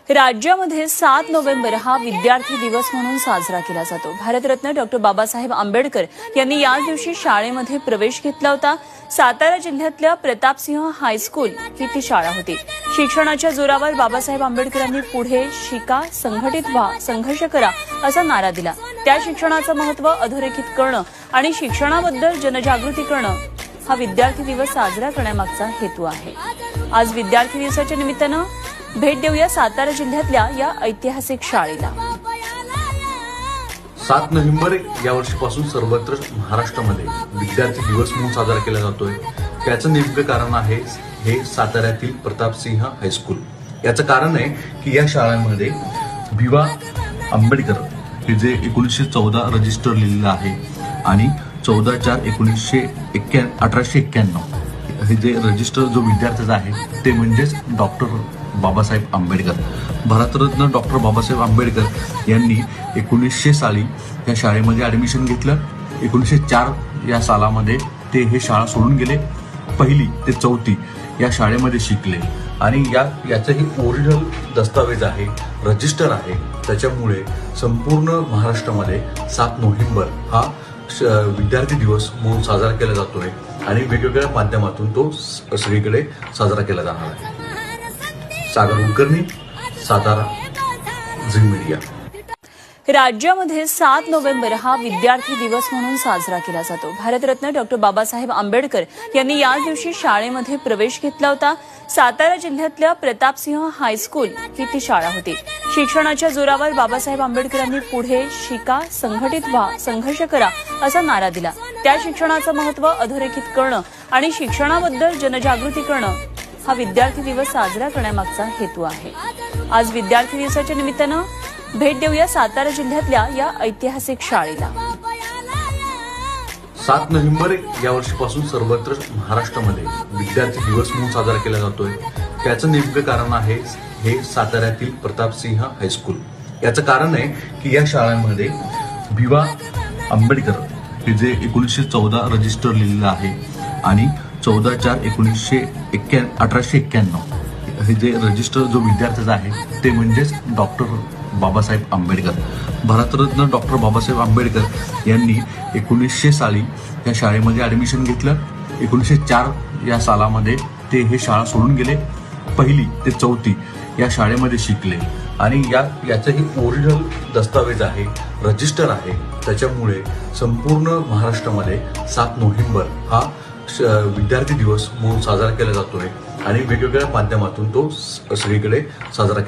राज्यामध्ये 7 नोव्हेंबर हा विद्यार्थी दिवस म्हणून साजरा केला जातो। भारतरत्न डॉ. बाबासाहेब आंबेडकर यांनी याच दिवशी शाळेमध्ये प्रवेश घेतला होता। सातारा जिल्ह्यातल्या प्रतापसिंह हायस्कूल ही ती शाळा होती। शिक्षणाच्या जोरावर बाबासाहेब आंबेडकरांनी पुढे शिका, संघटित व्हा, संघर्ष करा असा नारा दिला। त्या शिक्षणाचं महत्त्व अधोरेखित करणं आणि शिक्षणाबद्दल जनजागृती करणं हा विद्यार्थी दिवस साजरा करण्यामागचा हेतू आहे। आज विद्यार्थी दिवसाच्या निमित्तानं भेट देऊया सातारा जिल्ह्यातल्या या ऐतिहासिक शाळेला। 7 नोव्हेंबर या वर्षीपासून सर्वत्र महाराष्ट्रामध्ये विद्यार्थी दिवस म्हणून साजरा केला जातोय। त्याचं नेमकं कारण आहे हे साताऱ्यातील प्रतापसिंह हायस्कूल। याचं कारण आहे की या शाळांमध्ये भिवा आंबेडकर हे जे 1914 रजिस्टर लिहिलेलं आहे आणि 14/4/1891 हे जे रजिस्टर जो विद्यार्थ्याचा आहे ते म्हणजेच डॉक्टर बाबासाहेब आंबेडकर। भारतरत्न डॉक्टर बाबासाहेब आंबेडकर यांनी 1900 साली या शाळेमध्ये ऍडमिशन घेतलं। 1904 या सालामध्ये ते हे शाळा सोडून गेले। 1ली ते 4थी या शाळेमध्ये शिकले आणि याचंही ओरिजिनल दस्तावेज आहे, रजिस्टर आहे। त्याच्यामुळे संपूर्ण महाराष्ट्रामध्ये 7 नोव्हेंबर हा विद्यार्थी दिवस म्हणून साजरा केला जातोय आणि वेगवेगळ्या माध्यमातून तो सगळीकडे साजरा केला जाणार आहे। सागर कुलकर्णी, सातारा, झी मीडिया। राज्यामध्ये 7 नोव्हेंबर हा विद्यार्थी दिवस म्हणून साजरा केला जातो। भारतरत्न डॉ. बाबासाहेब आंबेडकर यांनी याच दिवशी शाळेमध्ये प्रवेश घेतला होता। सातारा जिल्ह्यातल्या प्रतापसिंह हायस्कूल ही ती शाळा होती। शिक्षणाच्या जोरावर बाबासाहेब आंबेडकरांनी पुढे शिका, संघटित व्हा, संघर्ष करा असा नारा दिला। त्या शिक्षणाचं महत्त्व अधोरेखित करणं आणि शिक्षणाबद्दल जनजागृती करणं हा विद्यार्थी दिवस साजरा करण्यामागचा हेतू आहे। आज विद्यार्थी दिवसाच्या निमित्तानं भेट देऊया सातारा जिल्ह्यातल्या या ऐतिहासिक शाळेला। 7 नोव्हेंबर या वर्षीपासून सर्वत्र महाराष्ट्रामध्ये विद्यार्थी दिवस म्हणून साजरा केला जातोय। त्याचं नेमकं कारण आहे हे साताऱ्यातील प्रतापसिंह हायस्कूल। याचं कारण आहे की या शाळांमध्ये भिवा आंबेडकर हे जे 1914 रजिस्टर लिहिलेलं आहे आणि 14/4/1891 हे जे रजिस्टर जो विद्यार्थ्याचा आहे ते म्हणजेच डॉक्टर बाबासाहेब आंबेडकर। भारतरत्न डॉक्टर बाबासाहेब आंबेडकर यांनी 1900 साली या शाळेमध्ये ऍडमिशन घेतलं। 1904 या सालामध्ये ते हे शाळा सोडून गेले। 1ली ते 4थी या शाळेमध्ये शिकले आणि याचंही ओरिजिनल दस्तावेज आहे, रजिस्टर आहे। त्याच्यामुळे संपूर्ण महाराष्ट्रामध्ये 7 नोव्हेंबर हा विद्यार्थी दिवस म्हणून साजरा केला जातोय आणि वेगवेगळ्या माध्यमातून तो सगळीकडे साजरा